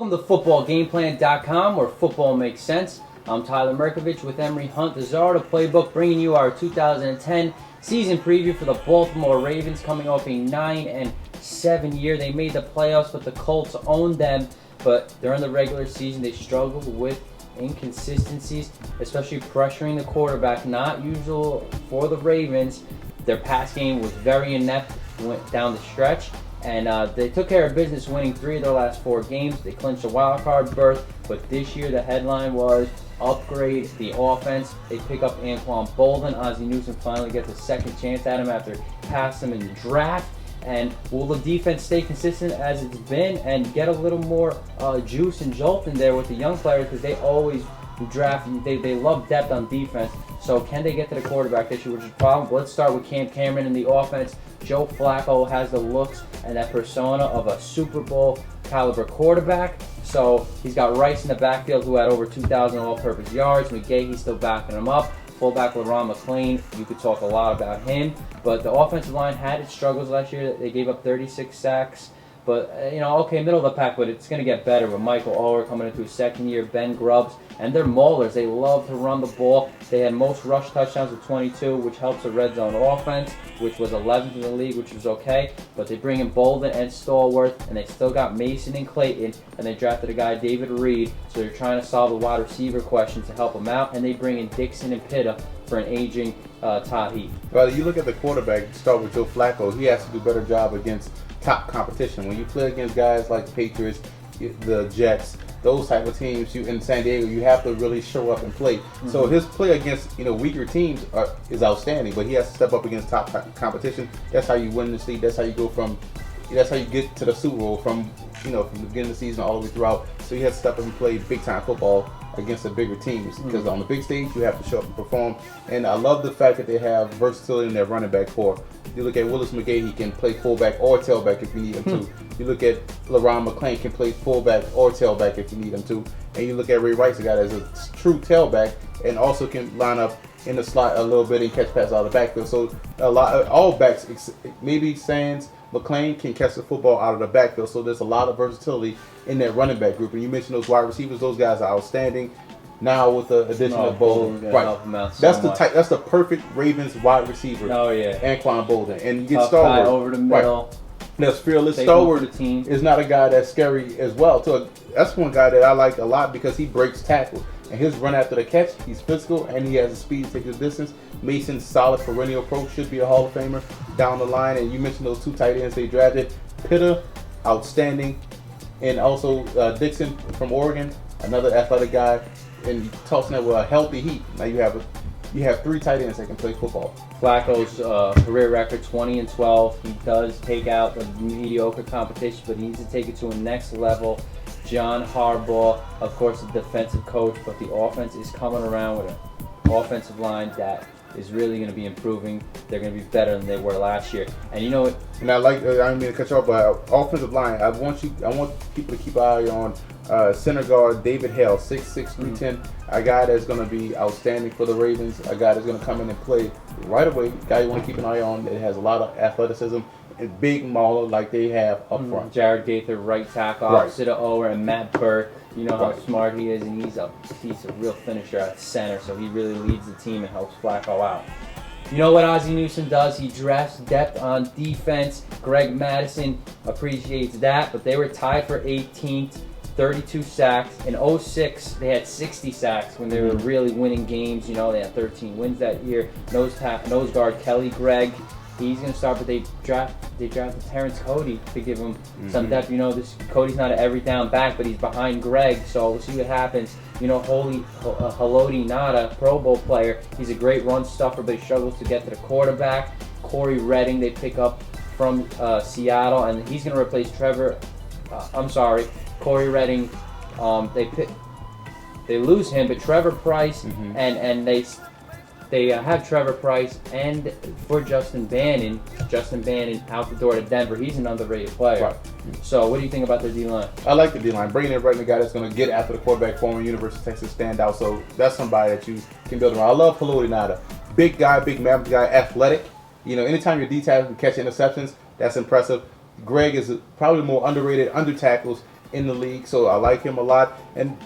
Welcome to footballgameplan.com, where football makes sense. I'm Tyler Mirkovich with Emery Hunt, the Czar, the playbook, bringing you our 2010 season preview for the Baltimore Ravens, coming off a 9-7 year. They made the playoffs, but the Colts owned them. But during the regular season, they struggled with inconsistencies, especially pressuring the quarterback, not usual for the Ravens. Their pass game was very inept, went down the stretch. And they took care of business, winning 3 of their last 4 games. They clinched a wild card berth, but this year the headline was upgrade the offense. They pick up Anquan Boldin. Ozzie Newsome finally gets a second chance at him after passing him in the draft. And will the defense stay consistent as it's been and get a little more juice and jolt in there with the young players, because they always draft, they love depth on defense. So can they get to the quarterback this year, which is a problem? But let's start with Cam Cameron in the offense. Joe Flacco has the looks and that persona of a Super Bowl caliber quarterback. So he's got Rice in the backfield, who had over 2,000 all-purpose yards. McGahee's still backing him up. Fullback LaRon McClain, you could talk a lot about him. But the offensive line had its struggles last year. They gave up 36 sacks. But, okay, middle of the pack, but it's going to get better with Michael Oher coming into his second year, Ben Grubbs, and they're maulers. They love to run the ball. They had most rush touchdowns with 22, which helps the red zone offense, which was 11th in the league, which was okay. But they bring in Bolden and Stallworth, and they still got Mason and Clayton, and they drafted a guy, David Reed, so they're trying to solve the wide receiver question to help them out, and they bring in Dixon and Pitta for an aging Todd Heath. Well, you look at the quarterback, start with Joe Flacco. He has to do a better job against top competition. When you play against guys like the Patriots, the Jets, those type of teams, you in San Diego, you have to really show up and play. Mm-hmm. So his play against weaker teams is outstanding, but he has to step up against top competition. That's how you win this league. That's how you go that's how you get to the Super Bowl from the beginning of the season all the way throughout. So he has to step up and play big time football against the bigger teams, because on the big stage you have to show up and perform. And I love the fact that they have versatility in their running back core. You look at Willis McGahee, he can play fullback or tailback if you need him to. You look at LaRon McClain, can play fullback or tailback if you need him to. And you look at Ray Rice, a guy that's a true tailback and also can line up in the slot a little bit and catch passes out of the backfield. So all backs, maybe Sands, McClain, can catch the football out of the backfield. So there's a lot of versatility in that running back group. And you mentioned those wide receivers; those guys are outstanding. Now with the addition of Boldin, right? That's the perfect Ravens wide receiver. Oh yeah, Anquan Boldin, and you get tough guy over the middle. Right. That's fearless. Stallworth is not a guy that's scary as well. So that's one guy that I like a lot because he breaks tackles. And his run after the catch, he's physical and he has the speed to take his distance. Mason's solid perennial pro, should be a Hall of Famer down the line. And you mentioned those 2 tight ends they drafted. Pitta, outstanding. And also Dixon from Oregon, another athletic guy. And tossing that with a healthy Heat. Now you have 3 tight ends that can play football. Flacco's career record 20-12. He does take out the mediocre competition, but he needs to take it to a next level. John Harbaugh, of course, the defensive coach, but the offense is coming around with an offensive line that is really going to be improving. They're going to be better than they were last year. And you know what? And I don't mean to cut you off, but offensive line, I want people to keep an eye on center guard David Hale, 6'6", 310, a guy that's going to be outstanding for the Ravens, a guy that's going to come in and play right away, a guy you want to keep an eye on that has a lot of athleticism. And big mauler like they have up front. Jared Gaither, right tackle, opposite of Ower, and Matt Burke. You know how smart he is, and he's a real finisher at center, so he really leads the team and helps Flacco out. You know what Ozzie Newsome does? He drafts depth on defense. Greg Madison appreciates that, but they were tied for 18th, 32 sacks. In 2006, they had 60 sacks when they were really winning games. They had 13 wins that year. Nose guard Kelly Gregg. He's going to start, but they drafted Terrence Cody to give him some depth. This Cody's not an every down back, but he's behind Greg, so we'll see what happens. Haloti Nada, Pro Bowl player, he's a great run stuffer, but he struggles to get to the quarterback. Corey Redding, they pick up from Seattle, and he's going to replace Corey Redding. They lose him, but Trevor Price, and they have Trevor Price and for Justin Bannon out the door to Denver. He's an underrated player. Right. So what do you think about their D-line? I like the D-line. Bringing in a guy that's going to get after the quarterback, former University of Texas standout. So that's somebody that you can build around. I love Haloti Nada. Big guy, big mammoth guy, athletic. Anytime your D-tackle can catch interceptions, that's impressive. Greg is probably more underrated, under tackles, in the league, so I like him a lot. And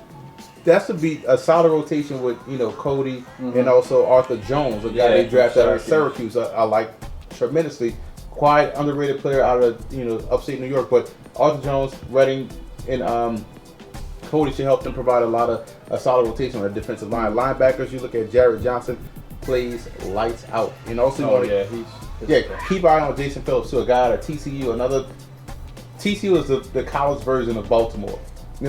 that's to be a solid rotation with Cody and also Arthur Jones, a guy they drafted out of Syracuse. I like tremendously. Quite underrated player out of upstate New York, but Arthur Jones, Redding, and Cody should help them provide a lot of a solid rotation on the defensive line. Linebackers, you look at Jared Johnson, plays lights out. And also, keep an eye on Jason Phillips too, a guy out of TCU. TCU is the college version of Baltimore.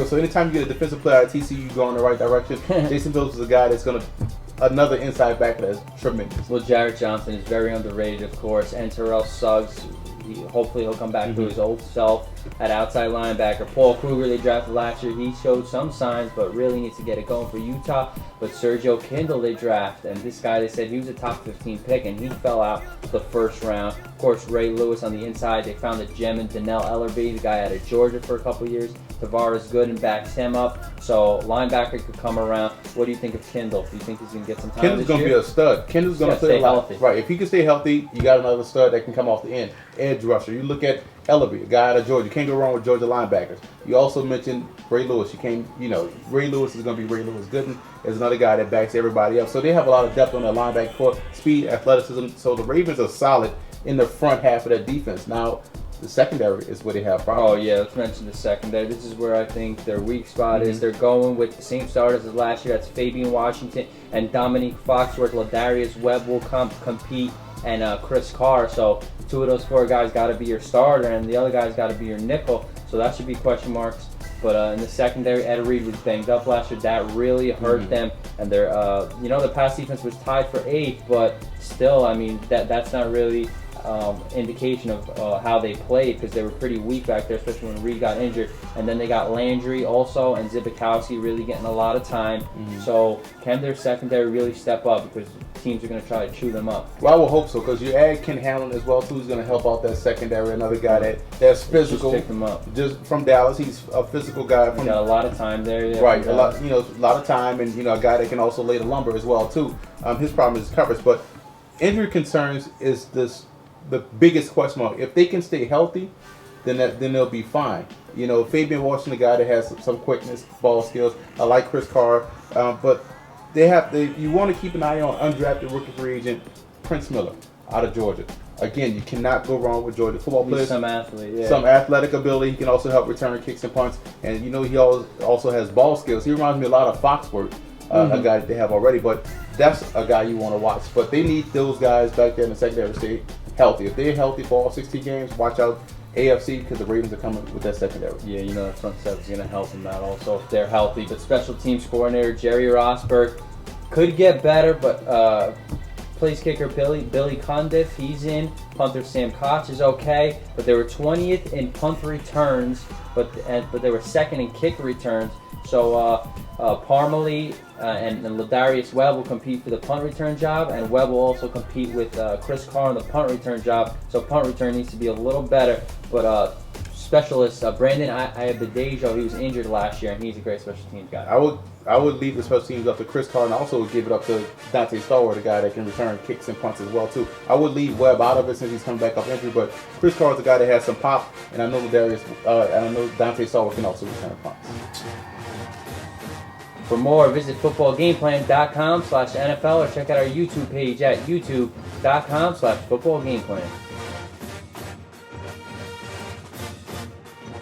So anytime you get a defensive player out of TCU, you go in the right direction. Jason Phillips is a guy that's another inside back that's tremendous. Well, Jared Johnson is very underrated, of course, and Terrell Suggs. Hopefully he'll come back to his old self at outside linebacker. Paul Kruger, they drafted last year. He showed some signs, but really needs to get it going for Utah. But Sergio Kindle they draft, and this guy, they said he was a top 15 pick, and he fell out the first round. Of course, Ray Lewis on the inside. They found a gem in Donnell Ellerbe, the guy out of Georgia for a couple years. Tavares Gooden backs him up, so linebacker could come around. What do you think of Kindle? Do you think he's going to get some time Kindle's going to be a stud. Kindle's going to stay healthy. Right, if he can stay healthy, you got another stud that can come off the end. Edge rusher. You look at Ellerbe, a guy out of Georgia. You can't go wrong with Georgia linebackers. You also mentioned Ray Lewis. Ray Lewis is going to be Ray Lewis. Gooden is another guy that backs everybody up. So they have a lot of depth on their linebacker core, speed, athleticism. So the Ravens are solid in the front half of their defense. Now, the secondary is where they have problems. Oh, yeah, let's mention the secondary. This is where I think their weak spot is. They're going with the same starters as last year. That's Fabian Washington and Dominique Foxworth. Ladarius Webb will compete, and Chris Carr. So two of those four guys got to be your starter, and the other guys got to be your nickel. So that should be question marks. But in the secondary, Ed Reed was banged up last year. That really hurt them. And their, the pass defense was tied for 8th, but still, I mean, that's not really indication of how they played, because they were pretty weak back there, especially when Reed got injured. And then they got Landry also, and Zibikowski really getting a lot of time. So can their secondary really step up, because teams are going to try to chew them up? Well, I will hope so, because you add Ken Hamlin as well too. Who's going to help out that secondary. Another guy that's physical. Just pick them up. Just from Dallas, he's a physical guy. He got a lot of time there. Yeah, right, a lot of time, and a guy that can also lay the lumber as well too. His problem is his coverage, but injury concerns is the biggest question mark. If they can stay healthy, then they'll be fine. Fabian Washington, a guy that has some quickness, ball skills. I like Chris Carr, but you want to keep an eye on undrafted rookie free agent Prince Miller out of Georgia. Again, you cannot go wrong with Georgia football players. Some athlete, yeah. Some athletic ability. He can also help return kicks and punts, and he also has ball skills. He reminds me a lot of Foxworth, a guy that they have already. But that's a guy you want to watch. But they need those guys back there in the secondary to stay healthy. If they're healthy for all 16 games, watch out AFC, because the Ravens are coming with that secondary. Yeah, that front seven is going to help them out also if they're healthy. But special teams coordinator Jerry Rosberg could get better, but place kicker Billy Cundiff, he's in. Punter Sam Koch is okay, but they were 20th in punt returns, but they were second in kick returns. So Parmalee and Ladarius Webb will compete for the punt return job, and Webb will also compete with Chris Carr on the punt return job. So punt return needs to be a little better. But specialist Brandon Ayabadejo, he was injured last year, and he's a great special teams guy. I would leave the special teams up to Chris Carr, and also give it up to Dante Stallworth, a guy that can return kicks and punts as well too. I would leave Webb out of it since he's coming back off injury, but Chris Carr is a guy that has some pop, and I know Dante Stallworth can also return punts. For more, visit footballgameplan.com/NFL or check out our YouTube page at youtube.com/footballgameplan.